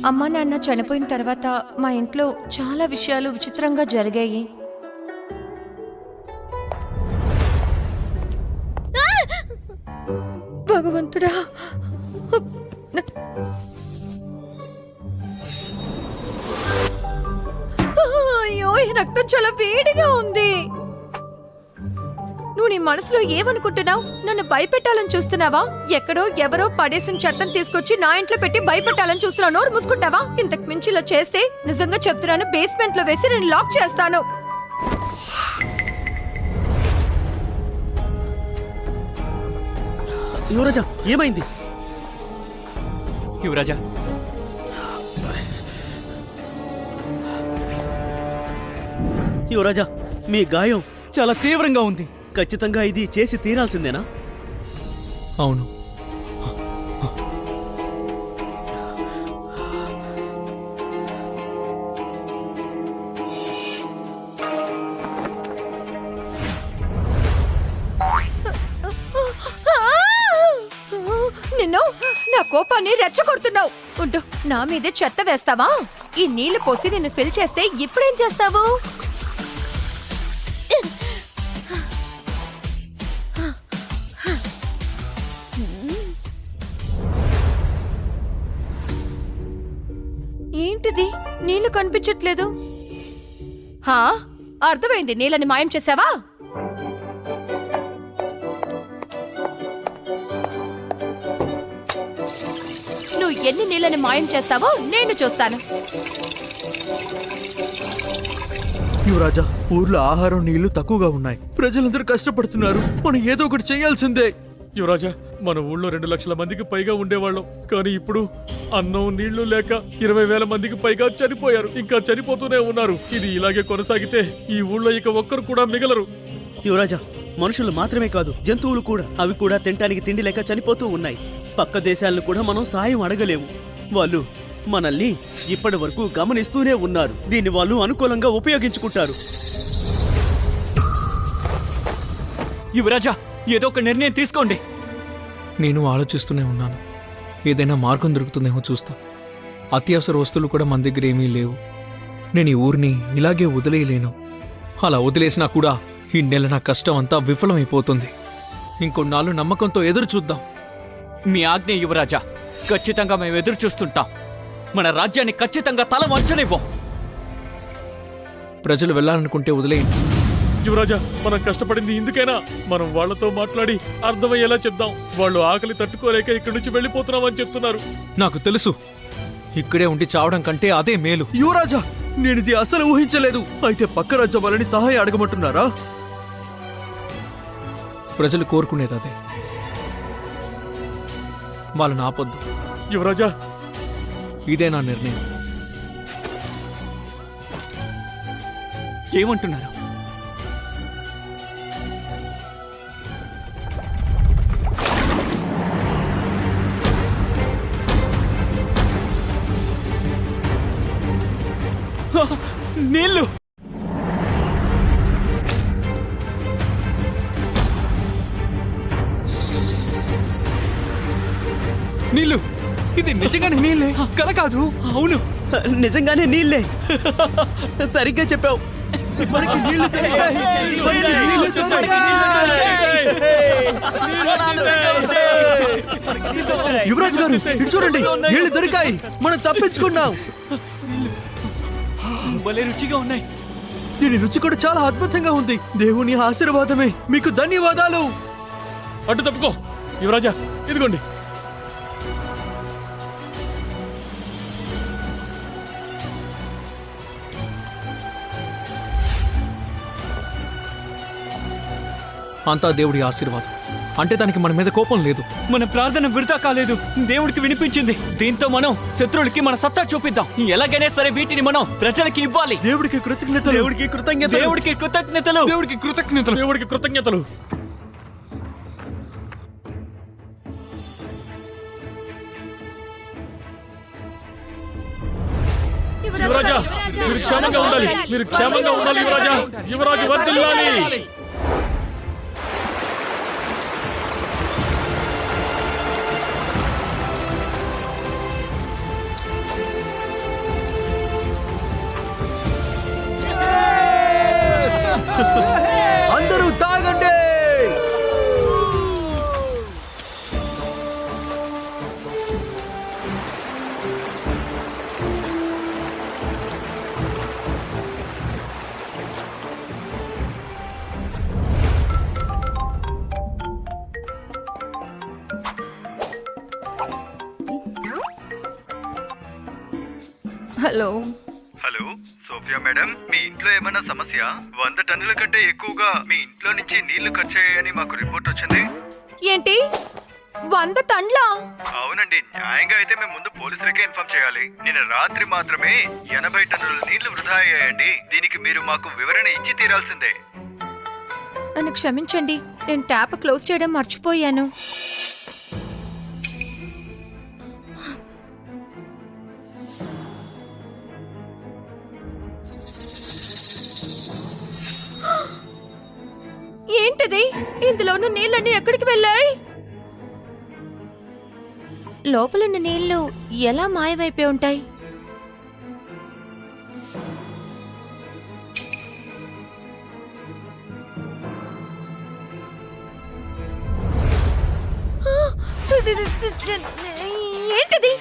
అమ్మా నాన్న చనిపోయిన తర్వాత మా ఇంట్లో చాలా విషయాలు విచిత్రంగా జరిగాయి. భగవంతుడా, అయ్యో ఈ రక్తం చాలా వేడిగా ఉంది. నువ్వు నీ మనసులో ఏమనుకుంటున్నావు? నన్ను భయపెట్టాలని చూస్తున్నావా? ఎక్కడో ఎవరో పడేసిన చెత్తను తీసుకొచ్చి నా ఇంట్లో పెట్టి భయపెట్టాలని చూస్తున్నావు. నోరు మూసుకుంటావా? ఇంతకు మించి ఇలా చేస్తే నిజంగా చెప్తున్నాను, బేస్మెంట్ లో వేసి నేను లాక్ చేస్తాను. యువరాజా, ఏమైంది? యువరాజా, యువరాజా, మీ గాయం చాలా తీవ్రంగా ఉంది. ఖచ్చితంగా ఇది చేసి తీరాల్సిందేనా? అవును. నిన్ను, నా కోపాన్ని రెచ్చగొడుతున్నావు. ఉండు, నా మీదే చెత్త వేస్తావా? ఈ నీళ్లు పోసి నిన్ను ఫిల్ చేస్తే ఇప్పుడేం చేస్తావు? ఏంటిది? నీళ్లు కనిపించట్లేదు. హా, అర్థమైంది. నీళ్ళని మాయం చేసావా? నువ్వు ఎన్ని నీళ్ళని మాయం చేస్తావో నేను చూస్తాను. యువరాజా, ఊర్లో ఆహారం నీళ్లు తక్కువగా ఉన్నాయి. ప్రజలందరూ కష్టపడుతున్నారు. మనం ఏదో ఒకటి చేయాల్సిందే. యువరాజా, మన ఊళ్ళో 2 లక్షల మందికి పైగా ఉండేవాళ్ళం. కానీ ఇప్పుడు అన్నం నీళ్లు లేక 20,000 మందికి పైగా చనిపోయారు. ఇంకా చనిపోతూనే ఉన్నారు. ఇది ఇలాగే కొనసాగితే ఈ ఊళ్ళో ఇక ఒక్కరు కూడా మిగలరు. యువరాజా, మనుషులు మాత్రమే కాదు, జంతువులు కూడా, అవి కూడా తినటానికి తిండి లేక చనిపోతూ ఉన్నాయి. పక్క దేశాలను కూడా మనం సాయం అడగలేము. వాళ్ళు మనల్ని ఇప్పటి వరకు గమనిస్తూనే ఉన్నారు. దీన్ని వాళ్ళు అనుకూలంగా ఉపయోగించుకుంటారు. యువరాజా, ఏదో ఒక నిర్ణయం తీసుకోండి. నేను ఆలోచిస్తూనే ఉన్నాను. ఏదైనా మార్గం దొరుకుతుందేమో చూస్తా. అత్యవసర వస్తువులు కూడా మన దగ్గర ఏమీ లేవు. నేను ఈ ఊరిని ఇలాగే వదిలేయలేను. అలా వదిలేసినా కూడా ఈ నెల నా కష్టం అంతా విఫలమైపోతుంది. ఇంకొన్నాళ్ళు నమ్మకంతో ఎదురు చూద్దాం. మీ ఆజ్ఞ యువరాజా. ఖచ్చితంగా మేము ఎదురు చూస్తుంటాం. మన రాజ్యాన్ని ఖచ్చితంగా తల వంచనివ్వం. ప్రజలు వెళ్ళాలనుకుంటే వదిలేయండి. యువరాజా, మనం కష్టపడింది ఇందుకేనా? మనం వాళ్లతో మాట్లాడి అర్థమయ్యేలా చెప్దాం. వాళ్ళు ఆకలి తట్టుకోలేక ఇక్కడి నుంచి వెళ్ళిపోతున్నామని చెప్తున్నారు. నాకు తెలుసు, ఇక్కడే ఉండి చావడం కంటే అదే మేలు. యువరాజా, నేనిది అసలు ఊహించలేదు. అయితే పక్క రాజ్యం వాళ్ళని సహాయం అడగమంటున్నారా? ప్రజలు కోరుకునేది అదే. వాళ్ళని ఆపొద్దు. యువరాజా, ఇదే నా నిర్ణయం. ఏమంటున్నారు? నీళ్ళు! నీళ్ళు! ఇది నిజంగానే నీళ్ళే, కల కాదు. అవును, నిజంగానే నీళ్ళే. సరిగ్గా చెప్పావు. మనకి నీళ్లు దొరికాయి. యువరాజ్ గారు, ఇటు చూడండి, నీళ్లు దొరికాయి. మనం తప్పించుకున్నాం. భలే రుచిగా ఉన్నాయి. దీని రుచి కూడా చాలా అద్భుతంగా ఉంది. దేవుని ఆశీర్వాదమే. మీకు ధన్యవాదాలు. అడ్డు తప్పుకో. యువరాజా, ఇదిగోండి. అంతా దేవుడి ఆశీర్వాదం. అంటే దానికి మన మీద కోపం లేదు. మన ప్రార్థన వృధా కాలేదు. దేవుడికి వినిపించింది. దీంతో మనం శత్రువులకి మన సత్తా చూపిద్దాం. ఎలాగైనా సరే వీటిని మనం ప్రజలకి ఇవ్వాలి. దేవుడికి కృతజ్ఞతలు. దేవుడికి కృతజ్ఞతలు. దేవుడికి కృతజ్ఞతలు. దేవుడికి కృతజ్ఞతలు. దేవుడికి కృతజ్ఞతలు. యువరాజా, మీరు క్షేమంగా ఉండాలి. మీరు క్షేమంగా ఉండాలి యువరాజా. యువరాజు వర్ధిల్లాలి. అందరూ తాగండి. హలో, హలో సోఫియా మేడం, మీ ఇంట్లో ఏమైనా సమస్య? 100 టన్నుల కంటే ఎక్కువగా మీ ఇంట్లో నుంచి నీళ్లు ఖర్చయ్యాయని మాకు రిపోర్ట్ వచ్చింది. ఏంటి 100 టన్లా? అవునండి, న్యాయంగా అయితే మేము ముందు పోలీసులకే ఇన్ఫార్మ్ చేయాలి. నిన్న రాత్రి మాత్రమే 80 టన్నుల నీళ్లు వృధా అయ్యాయండి. దీనికి మీరు మాకు వివరణ ఇచ్చి తీరాల్సిందే. నన్ను క్షమించండి, నేను ట్యాప్ క్లోజ్ చేయడం మర్చిపోయాను. ఏంటిది? ఇందులోని నీళ్ళన్నీ ఎక్కడికి వెళ్ళాయి? లోపలున్న నీళ్లు ఎలా మాయమైపోయి ఉంటాయి? ఏంటిది?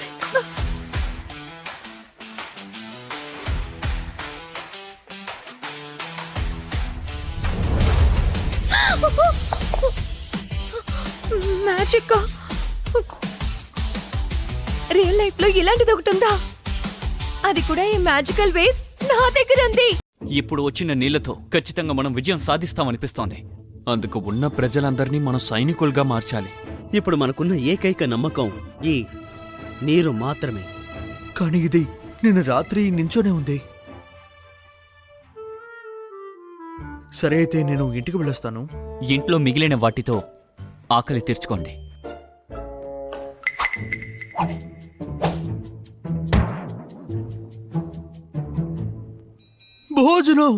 మ్యాజిక్! రియల్ లైఫ్ లో ఇలాంటిది ఒకటి ఉందా? అది కూడా ఈ మ్యాజికల్ వేస్ నా దగ్గర ఉంది. ఇప్పుడు వచ్చిన నీళ్లతో ఖచ్చితంగా మనం విజయం సాధిస్తామనిపిస్తోంది. అందుకు ఉన్న ప్రజలందరినీ మనం సైనికులుగా మార్చాలి. ఇప్పుడు మనకున్న ఏకైక నమ్మకం ఈ నీరు మాత్రమే. కానీ ఇది నిన్న రాత్రి నించోనే ఉంది. సరే, అయితే నేను ఇంటికి వెళ్ళొస్తాను. ఇంట్లో మిగిలిన వాటితో ఆకలి తీర్చుకోండి. భోజనం!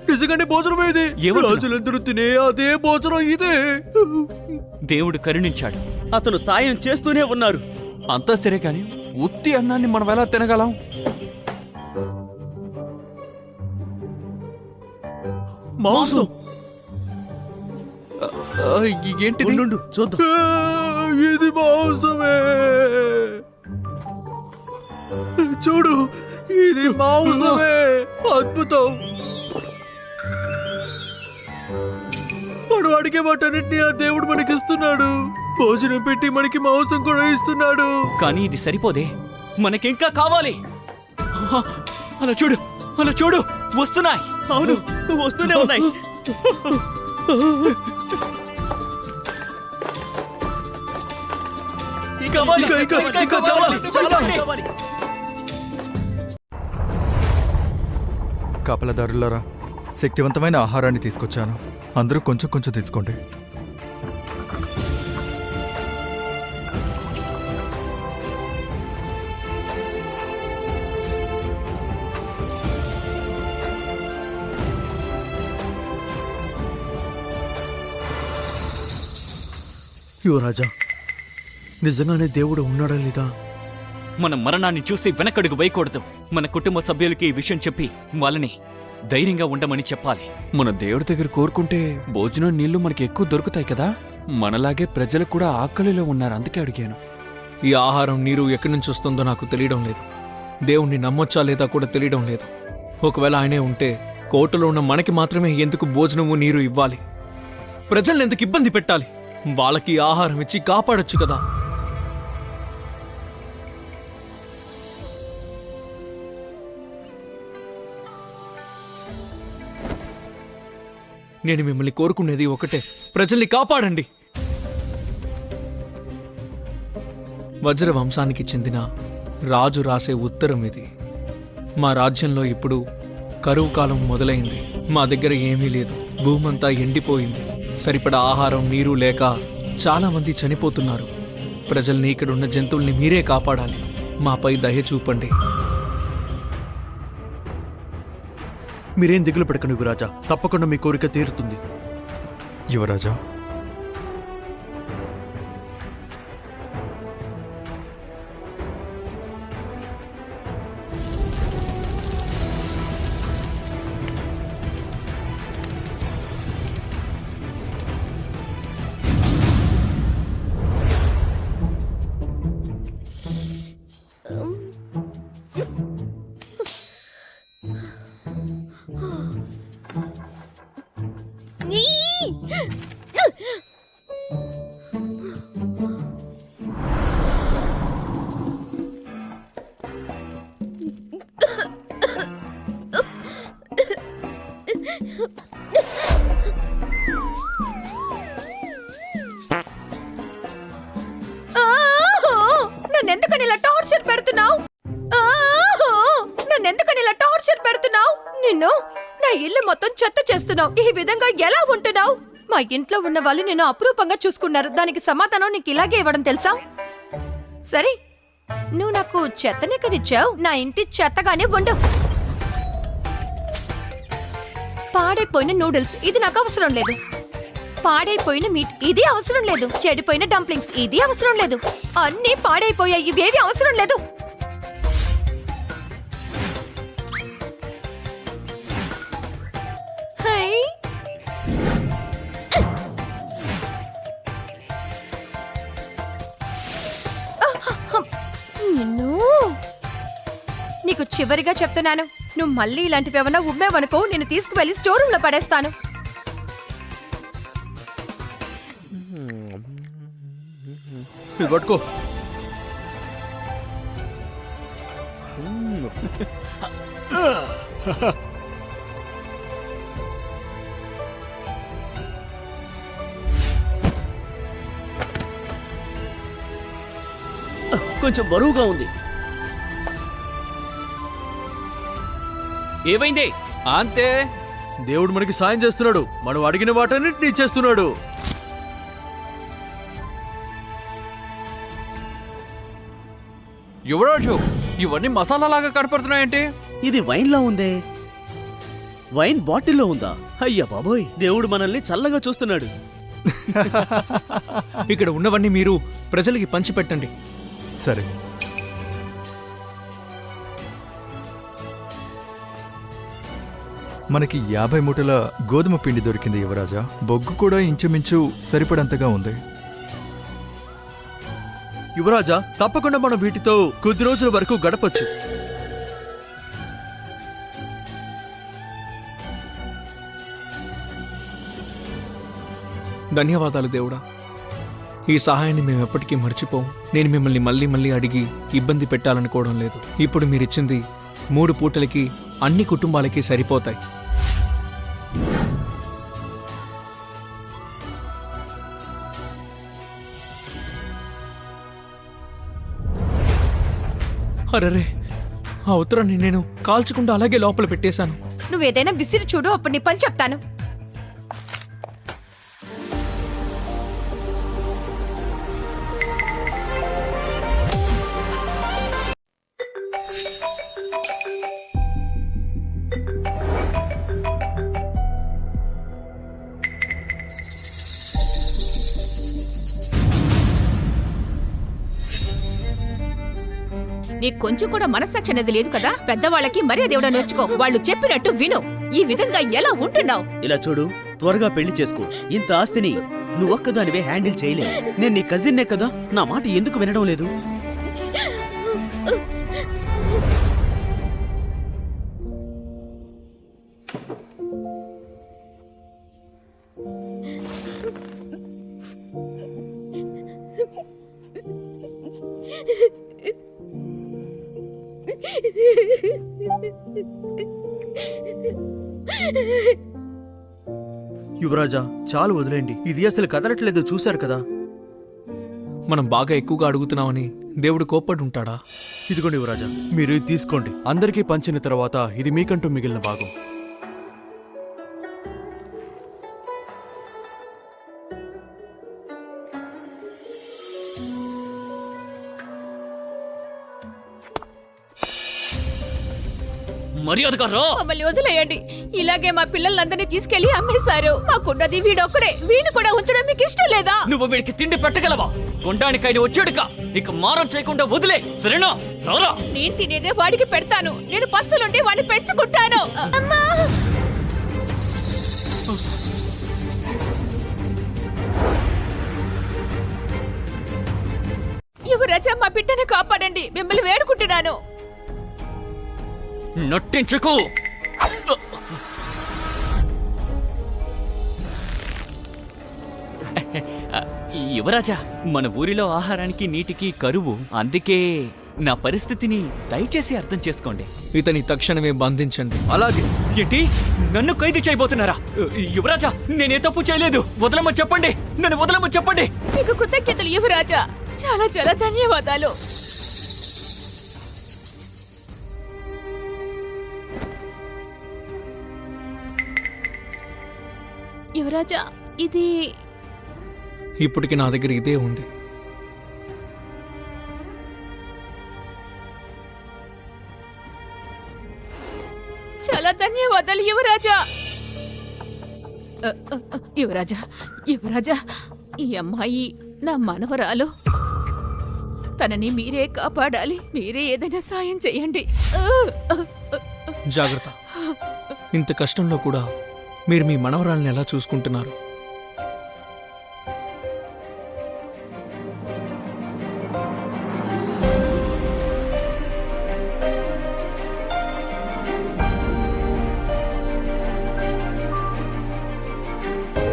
నిజంగానే భోజనం ఇది. ఏమంటున్నావ్? రాజులందరూ తినే అదే భోజనం ఇదే. దేవుడు కరుణించాడు. అతను సాయం చేస్తూనే ఉన్నారు. అంతా సరే కాని ఉత్తి అన్నాన్ని మనం ఎలా తినగలం? మాంసం! ఏంటిది? ఉండు, చూద్దాం. ఇది మాంసమే. చూడు, ఇది మాంసమే. అద్భుతం! మనం అడిగే వాటన్నిటిని ఆ దేవుడు మనకిస్తున్నాడు. భోజనం పెట్టి మనకి మాంసం కూడా ఇస్తున్నాడు. కానీ ఇది సరిపోదే, మనకింకా కావాలి. అలా చూడు, అలా చూడు, వస్తున్నాయి. అవును, వస్తూనే ఉన్నాయి. ఇంకా చాలా. కాపలదారులారా, శక్తివంతమైన ఆహారాన్ని తీసుకొచ్చాను. అందరూ కొంచెం కొంచెం తీసుకోండి. యువరాజా, నిజంగానే దేవుడు ఉన్నాడా లేదా? మన మరణాన్ని చూసి వెనకడుగు వేయకూడదు. మన కుటుంబ సభ్యులకి ఈ విషయం చెప్పి వాళ్ళని ధైర్యంగా ఉండమని చెప్పాలి. మన దేవుడి దగ్గర కోరుకుంటే భోజనం నీళ్లు మనకి ఎక్కువ దొరుకుతాయి కదా. మనలాగే ప్రజలు కూడా ఆకలిలో ఉన్నారు, అందుకే అడిగాను. ఈ ఆహారం నీరు ఎక్కడి నుంచి వస్తుందో నాకు తెలియడం లేదు. దేవుణ్ణి నమ్మొచ్చా లేదా కూడా తెలియడం లేదు. ఒకవేళ ఆయనే ఉంటే కోటలో ఉన్న మనకి మాత్రమే ఎందుకు భోజనము నీరు ఇవ్వాలి? ప్రజల్ని ఎందుకు ఇబ్బంది పెట్టాలి? వాళ్ళకి ఆహారం ఇచ్చి కాపాడొచ్చు కదా. నేను మిమ్మల్ని కోరుకునేది ఒకటే, ప్రజల్ని కాపాడండి. వజ్ర వంశానికి చెందిన రాజు రాసే ఉత్తరం ఇది. మా రాజ్యంలో ఇప్పుడు కరువు కాలం మొదలైంది. మా దగ్గర ఏమీ లేదు. భూమంతా ఎండిపోయింది. సరిపడా ఆహారం నీరు లేక చాలా మంది చనిపోతున్నారు. ప్రజల్ని, ఇక్కడున్న జంతువుల్ని మీరే కాపాడాలి. మాపై దయ చూపండి. మీరేం దిగులు పడకండి యువరాజా, తప్పకుండా మీ కోరిక తీరుతుంది. యువరాజా, నన్ను ఎందుకని ఇలా టార్చర్ పెడుతున్నావు? నిన్ను నా ఇల్లు మొత్తం చెత్త చేస్తున్నావు. ఈ విధంగా ఎలా ఉంటున్నావు? మా ఇంట్లో ఉన్న వాళ్ళు నిన్ను అపురూపంగా చూసుకున్నారు. దానికి సమాధానం నీకు ఇలాగే ఇవ్వడం తెలుసా? సరే, నువ్వు నాకు చెత్తనే కదిచ్చావు. నా ఇంటి చెత్తగానే ఉండు. పాడైపోయిన నూడిల్స్ ఇది నాకు అవసరం లేదు. పాడైపోయిన మీట్ ఇది అవసరం లేదు. చెడిపోయిన డంప్లింగ్స్ ఇది అవసరం లేదు. అన్నీ పాడైపోయాయి, ఇవేవి అవసరం లేదు. హై. నిన్ను నీకు చివరిగా చెప్తున్నాను, నువ్వు మళ్ళీ ఇలాంటివి ఏమన్నా ఉమ్మేవనుకో, నేను తీసుకువెళ్ళి స్టోర్ రూమ్ లో పడేస్తాను. ఇది పట్టుకో. కొంచెం బరువుగా ఉంది. ఏమైంది? అంతే. దేవుడు మనకి సాయం చేస్తున్నాడు. మనం అడిగిన వాటన్నిటిని ఇచ్చేస్తున్నాడు. యువరాజు, ఇవన్నీ మసాలాలాగా కనపడుతున్నాయేంటి? ఇది వైన్లా ఉందే. వైన్ బాటిల్లో ఉందా? అయ్యా బాబోయ్, దేవుడు మనల్ని చల్లగా చూస్తున్నాడు. ఇక్కడ ఉన్నవన్నీ మీరు ప్రజలకి పంచిపెట్టండి. సరే. మనకి 50 మూటల గోధుమ పిండి దొరికింది యువరాజా. బొగ్గు కూడా ఇంచుమించు సరిపడంతగా ఉంది. యువరాజా, తప్పకుండా మనం వీటితో కొద్ది రోజుల వరకు గడపొచ్చు. ధన్యవాదాలు దేవుడా. ఈ సహాయాన్ని మేము ఎప్పటికీ మర్చిపోం. నేను మిమ్మల్ని మళ్ళీ మళ్ళీ అడిగి ఇబ్బంది పెట్టాలనుకోవడం లేదు. ఇప్పుడు మీరిచ్చింది 3 పూటలకి అన్ని కుటుంబాలకి సరిపోతాయి. అరరే, ఆ ఉత్తరాన్ని నేను కాల్చకుండా అలాగే లోపల పెట్టేశాను. నువ్వేదైనా విసిరి చూడు, అప్పుడు నీ పని చెప్తాను. నీకు కొంచెం కూడా మనస్సాక్షి అనేది లేదు కదా? పెద్దవాళ్ళకి మర్యాద ఇవ్వడం నేర్చుకో. వాళ్ళు చెప్పినట్టు విను. ఈ విధంగా ఎలా ఉంటున్నావు? ఇలా చూడు, త్వరగా పెళ్లి చేసుకో. ఇంత ఆస్తిని నువ్వొక్కదానివే హ్యాండిల్ చేయలేవు. నేను నీ కజిన్నే కదా, నా మాట ఎందుకు వినడం లేదు? యువరాజా, చాలు వదిలేండి. ఇది అసలు కదలట్లేదు, చూశారు కదా. మనం బాగా ఎక్కువగా అడుగుతున్నామని దేవుడు కోప్పడి ఉంటాడా? ఇదిగోండి యువరాజా, మీరు ఇది తీసుకోండి. అందరికీ పంచిన తర్వాత ఇది మీకంటూ మిగిలిన భాగం. మర్యాదగా రా. మమ్మల్ని వదిలేయండి. ఇలాగే మా పిల్లలందరినీ తీసుకెళ్లి అమ్మేశారు. మాకున్నది వీడొక్కడే. వీడిని కూడా ఉంచడం మీకు ఇష్టం లేదా? నువ్వు వీడికి తిండి పెట్టగలవా? కొండానికి వచ్చాడుక, ఇక మారం చేయకుండా వదిలే, సరేనా? రారా. నేను తినేదే వాడికి పెడతాను. నేను పస్తులుండి వాడిని పెంచుకుంటాను. అమ్మా! యువరాజా, మా బిడ్డను కాపాడండి. మిమ్మల్ని వేడుకుంటున్నాను. నట్టించుకో. యువరాజా, మన ఊరిలో ఆహారానికి నీటికి కరువు. అందుకే నా పరిస్థితిని దయచేసి అర్థం చేసుకోండి. ఇతని తక్షణమే బంధించండి. అలాగే. ఏంటి? నన్ను ఖైదు చేయబోతున్నారా? యువరాజా, నేనే తప్పు చేయలేదు. వదలమని చెప్పండి. నన్ను వదలమని చెప్పండి. మీకు కృతజ్ఞతలు యువరాజా. చాలా చాలా ధన్యవాదాలు. యువరాజా ఇది ఇప్పటికి నా దగ్గర ఇదే ఉంది. చాలా ధన్యవాదాలు యువరాజా. యువరాజా యువరాజా ఈ అమ్మాయి నా మనవరాలు. తనని మీరే కాపాడాలి. మీరే ఏదైనా సాయం చేయండి. జాగ్రత్త. ఇంత కష్టంలో కూడా మీరు మీ మనవరాల్ని ఎలా చూసుకుంటున్నారు?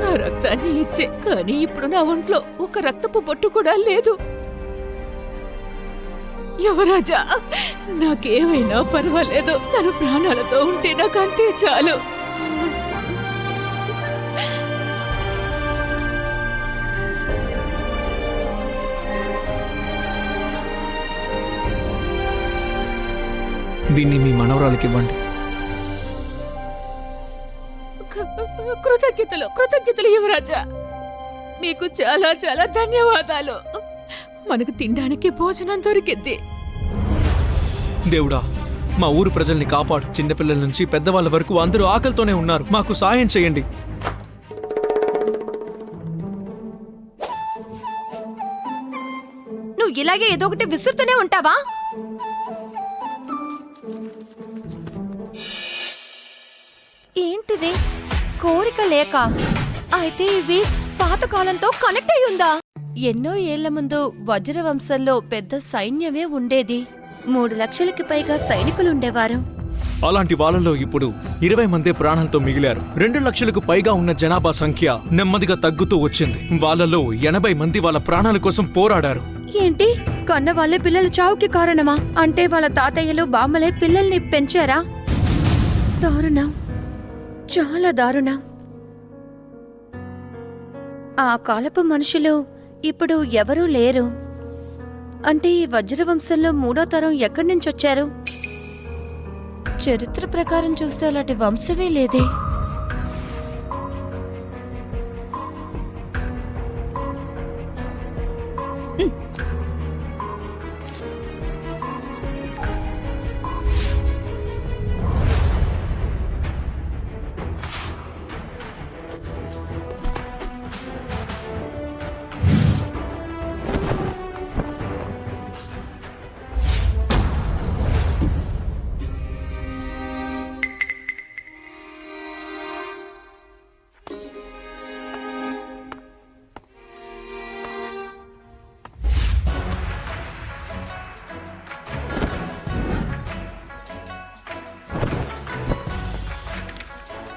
నా రక్తాన్ని ఇచ్చే, కానీ ఇప్పుడు నా ఒంట్లో ఒక రక్తపు బొట్టు కూడా లేదు. యువరాజా నాకేమైనా పర్వాలేదు. తను ప్రాణాలతో ఉంటే నాకు అంతే చాలు. దీన్ని మీ మనవరాలకి ఇవ్వండి. కృతజ్ఞతలు కృతజ్ఞతలు యువరాజా. మీకు చాలా చాలా ధన్యవాదాలు. మనకు తినడానికి భోజనం దొరికింది. దేవుడా, మా ఊరు ప్రజల్ని కాపాడు. చిన్నపిల్లల నుంచి పెద్దవాళ్ళ వరకు అందరూ ఆకలితోనే ఉన్నారు. మాకు సాయం చేయండి. నువ్వు ఇలాగే ఏదో ఒకటి విసురుతూనే ఉంటావా? ఏంటిది? కోరిక లేక? అయితే ఇవి పాతకాలంతో కనెక్ట్ అయి ఉందా? ఎన్నో ఏళ్ల ముందు వజ్రవంశంలో పెద్ద సైన్యమే ఉండేది. 3 లక్షలకి పైగా సైనికులుండేవారు. అలాంటి వాళ్ళలో ఇప్పుడు 20 మందే ప్రాణాలతో మిగిలారు. 2 లక్షలకు పైగా ఉన్న జనాభా సంఖ్య నెమ్మదిగా తగ్గుతూ వచ్చింది. వాళ్ళలో 80 మంది వాళ్ళ ప్రాణాల కోసం పోరాడారు. ఏంటి? కన్న వాళ్ళే పిల్లల చావుకి కారణమా? అంటే వాళ్ళ తాతయ్యలు బామ్మలే పిల్లల్ని పెంచారా? దారుణం, చాలా దారుణం. ఆ కాలపు మనుషులు ఇప్పుడు ఎవరూ లేరు. అంటే ఈ వజ్రవంశంలో 3వ తరం ఎక్కడి నుంచి వచ్చారు? చరిత్ర ప్రకారం చూస్తే అలాంటి వంశమే లేదే.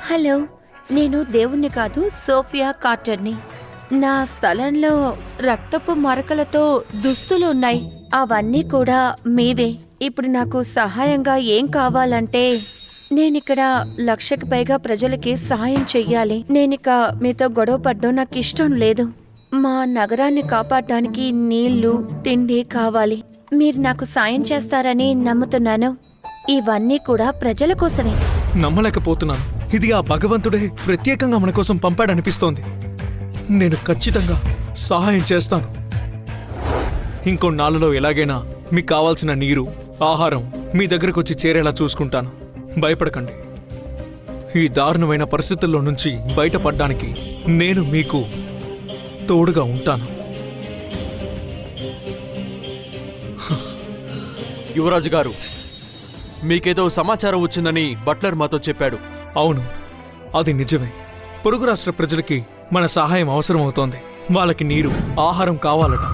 హలో, నేను దేవుణ్ణి కాదు, సోఫియా కార్టర్ని. నా స్థలంలో రక్తపు మరకలతో దుస్తులు ఉన్నాయి. అవన్నీ కూడా మీవే. ఇప్పుడు నాకు సహాయంగా ఏం కావాలంటే, నేనిక్కడ 1 లక్షకి పైగా ప్రజలకి సహాయం చెయ్యాలి. నేనిక మీతో గొడవ పడ్డం నాకు ఇష్టం లేదు. మా నగరాన్ని కాపాడడానికి నీళ్లు, తిండి కావాలి. మీరు నాకు సాయం చేస్తారని నమ్ముతున్నాను. ఇవన్నీ కూడా ప్రజల కోసమే. నమ్మలేకపోతున్నాను. ఇది ఆ భగవంతుడే ప్రత్యేకంగా మన కోసం పంపాడనిపిస్తోంది. నేను ఖచ్చితంగా సహాయం చేస్తాను. ఇంకో నాళ్ళలో ఎలాగైనా మీకు కావాల్సిన నీరు, ఆహారం మీ దగ్గరకు వచ్చి చేరేలా చూసుకుంటాను. భయపడకండి. ఈ దారుణమైన పరిస్థితుల్లో నుంచి బయటపడ్డానికి నేను మీకు తోడుగా ఉంటాను. యువరాజు గారు, మీకేదో సమాచారం వచ్చిందని బట్లర్ మాతో చెప్పాడు. అవును, అది నిజమే. పొరుగు రాష్ట్ర ప్రజలకి మన సహాయం అవసరమవుతోంది. వాళ్ళకి నీరు, ఆహారం కావాలట.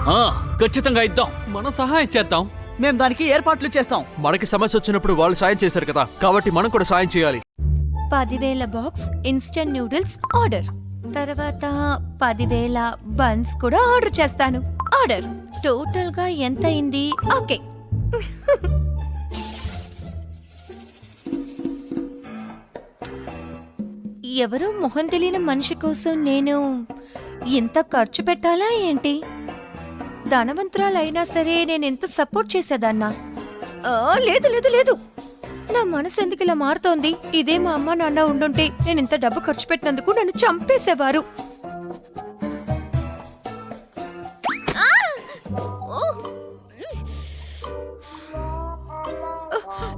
ఖచ్చితంగా ఇద్దాం. మనం సహాయం చేద్దాం. మేం దానికి ఏర్పాట్లు చేస్తాం. మనకి సమస్య వచ్చినప్పుడు వాళ్ళు సాయం చేశారు కదా, కాబట్టి మనం కూడా సాయం చేయాలి. 10,000 బాక్స్ ఇన్స్టెంట్ నూడిల్స్ ఆర్డర్. తర్వాత 10,000 బన్స్ కూడా ఆర్డర్ చేస్తాను. ఆర్డర్ టోటల్ గా ఎంత అయింది? ఓకే. ఎవరో మొహం తెలియని మనిషి కోసం నేను ఇంత ఖర్చు పెట్టాలా ఏంటి? ధనవంతురాలైనా సరే నేను ఎంత సపోర్ట్ చేసేదాన్నా? లేదు లేదు లేదు, నా మనసు ఎందుకు ఇలా మారుతోంది? ఇదే మా అమ్మ నాన్న ఉండుంటే నేను ఇంత డబ్బు ఖర్చు పెట్టినందుకు నన్ను చంపేసేవారు.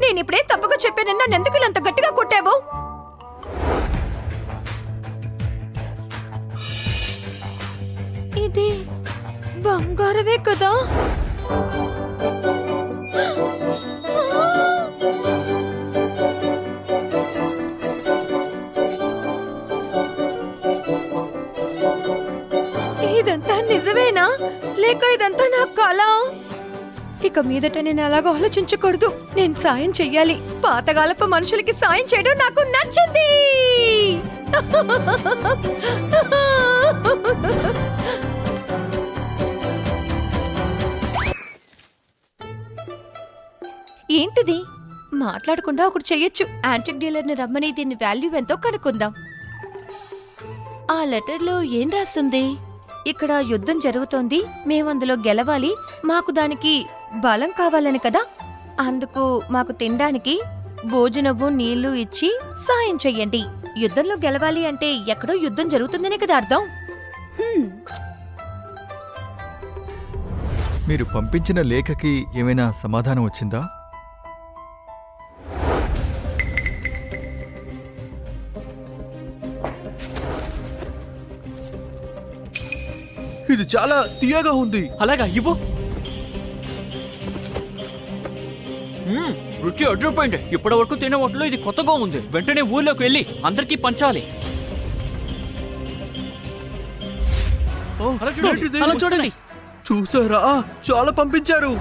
నేను ఇప్పుడే తప్పుగా చెప్పాను, నన్ను ఎందుకు ఇలా అంత గట్టిగా కొట్టావు? ఇది బంగారవే కదా? ఇదంతా నిజమేనా లేక ఇదంతా నా కళ? ఇక మీదట నేను అలాగ ఆలోచించకూడదు. నేను సాయం చెయ్యాలి. పాతకాలపు మనుషులకి సాయం చేయడం నాకు నచ్చింది. ఏంటిది? మాట్లాడకుండా ఒకటి చెయ్యొచ్చు. యాంటిక్ డీలర్ని రమ్మని దీని వాల్యూ ఎంతో కనుక్కుందాం. ఆ లెటర్లో ఏం రాస్తుంది? ఇక్కడ యుద్ధం జరుగుతోంది, మేమందులో గెలవాలి, మాకు దానికి బలం కావాలని కదా. అందుకు మాకు తినడానికి భోజనము నీళ్లు ఇచ్చి సాయం చెయ్యండి. యుద్ధంలో గెలవాలి అంటే ఎక్కడో యుద్ధం జరుగుతుందనే కదా అర్థం. మీరు పంపించిన లేఖకి ఏమైనా సమాధానం వచ్చిందా? ఇది చాలా తీయగా ఉంది. అలాగా ఇవ్వు. రుచి అడ్రిపోయింది. ఇప్పటి వరకు తినే వాటిలో ఇది కొత్తగా ఉంది. వెంటనే ఊర్లోకి వెళ్ళి అందరికీ పంచాలి. అలా చూడండి, ఏంటిది? అలా చూడండి. చూసారా, చాలా పంపించారు.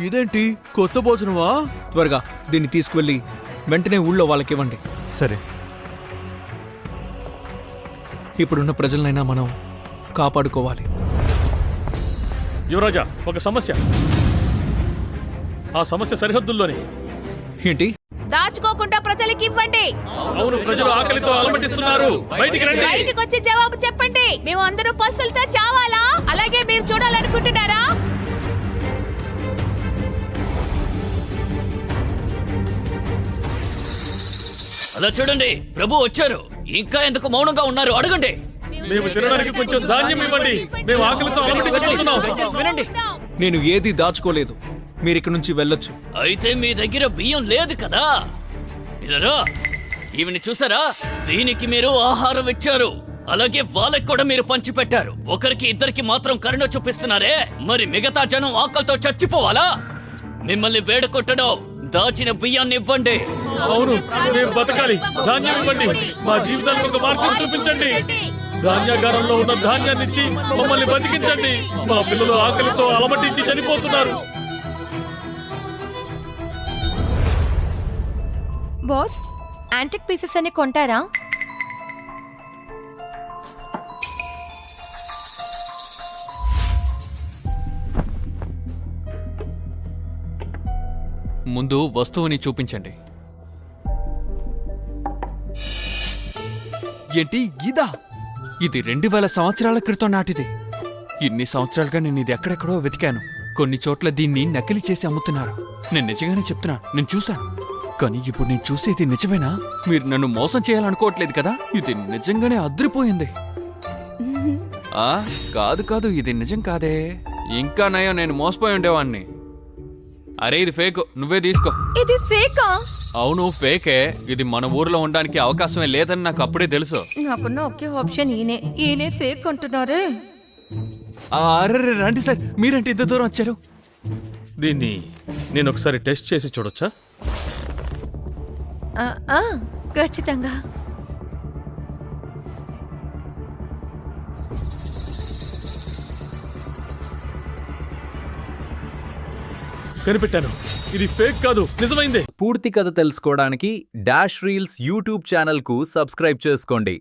ఇదేంటి, కొత్త భోజనమా? త్వరగా దీన్ని తీసుకువెళ్ళి వెంటనే ఊళ్ళో వాళ్ళకి ఇవ్వండి. సరే. ఇప్పుడున్న ప్రజలనైనా మనం కాపాడుకోవాలి. యువరాజా, ఒక సమస్య. ఆ సమస్య సరిహద్దుల్లోనే. ఏంటి? దాచుకోకుండా ప్రజలకి ఇవ్వండి. అవును, ప్రజలు ఆకలితో అలమటిస్తున్నారు. బయటికి రండి. బయటకు వచ్చి జవాబు చెప్పండి. మేము అందరూ పస్తులతో చావాలా? అలాగే మీరు చూడాలనుకుంటున్నారా? అలా చూడండి, ప్రభు వచ్చారు. ఇంకా ఎందుకు మౌనంగా ఉన్నారు? అడగండి. మేము తినడానికి కొంచెం ధాన్యం ఇవ్వండి. మేము ఆకలితో అలమటిస్తున్నాం. వినండి. నేను ఏదీ దాచుకోలేదు. మీరిక్కడి నుంచి వెళ్ళొచ్చు. అయితే మీ దగ్గర బియ్యం లేదు కదా? ఇలారా, ఈవిని చూసారా? దీనికి మీరు ఆహారం ఇచ్చారు, అలాగే వాళ్ళకి కూడా మీరు పంచిపెట్టారు. ఒకరికి ఇద్దరికి మాత్రం కరుణ చూపిస్తున్నారే, మరి మిగతా జనం ఆకలితో చచ్చిపోవాలా? మిమ్మల్ని వేడుకొట్టడం, దాచిన బియ్యాన్ని ఇవ్వండి. అవును, మేము బతకాలి. ధాన్యం ఇవ్వండి. మా జీవితానికి ఒక మార్గం చూపించండి. ధాన్యాగారంలో ఉన్న ధాన్యాన్ని ఇచ్చి మమ్మల్ని బతికించండి. మా పిల్లలు ఆకలితో అలమటించి చనిపోతున్నారు. బాస్, యాంటిక్ పీసెస్ అని కొంటారా? ముందు వస్తువుని చూపించండి. ఏంటి ఇదా? ఇది 2000 సంవత్సరాల క్రితం నాటిది. ఇన్ని సంవత్సరాలుగా నేను ఇది ఎక్కడెక్కడో వెతికాను. కొన్ని చోట్ల దీన్ని నకిలీ చేసి అమ్ముతున్నారు. నేను నిజంగానే చెప్తున్నా, నేను చూశాను. కానీ ఇప్పుడు నేను చూసేది నిజమేనా? మీరు నన్ను మోసం చేయాలనుకోవట్లేదు కదా? ఇది నిజంగానే అద్రిపోయింది. కాదు కాదు, ఇది నిజం కాదే. ఇంకా నయం, నేను మోసపోయి ఉండేవాణ్ణి. అరే, ఇది ఫేక్, నువ్వే తీసుకో. ఇది ఫేకా? అవును, ఫేకే. ఇది మన ఊర్లో ఉండడానికి అవకాశమే లేదని నాకు అప్పుడే తెలుసు. నాకున్న ఒకే ఆప్షన్ ఈయనే ఫేక్ అంటున్నారే. అరే రండి సార్, మీరంటే ఇంత దూరం వచ్చారు. దీన్ని నేను ఒకసారి టెస్ట్ చేసి చూడొచ్చా? ఖచ్చితంగా. కనిపెట్టాను, ఇది ఫేక్ కాదు, నిజమైందే. పూర్తి కథ తెలుసుకోవడానికి డాష్ రీల్స్ యూట్యూబ్ ఛానల్కు సబ్స్క్రైబ్ చేసుకోండి.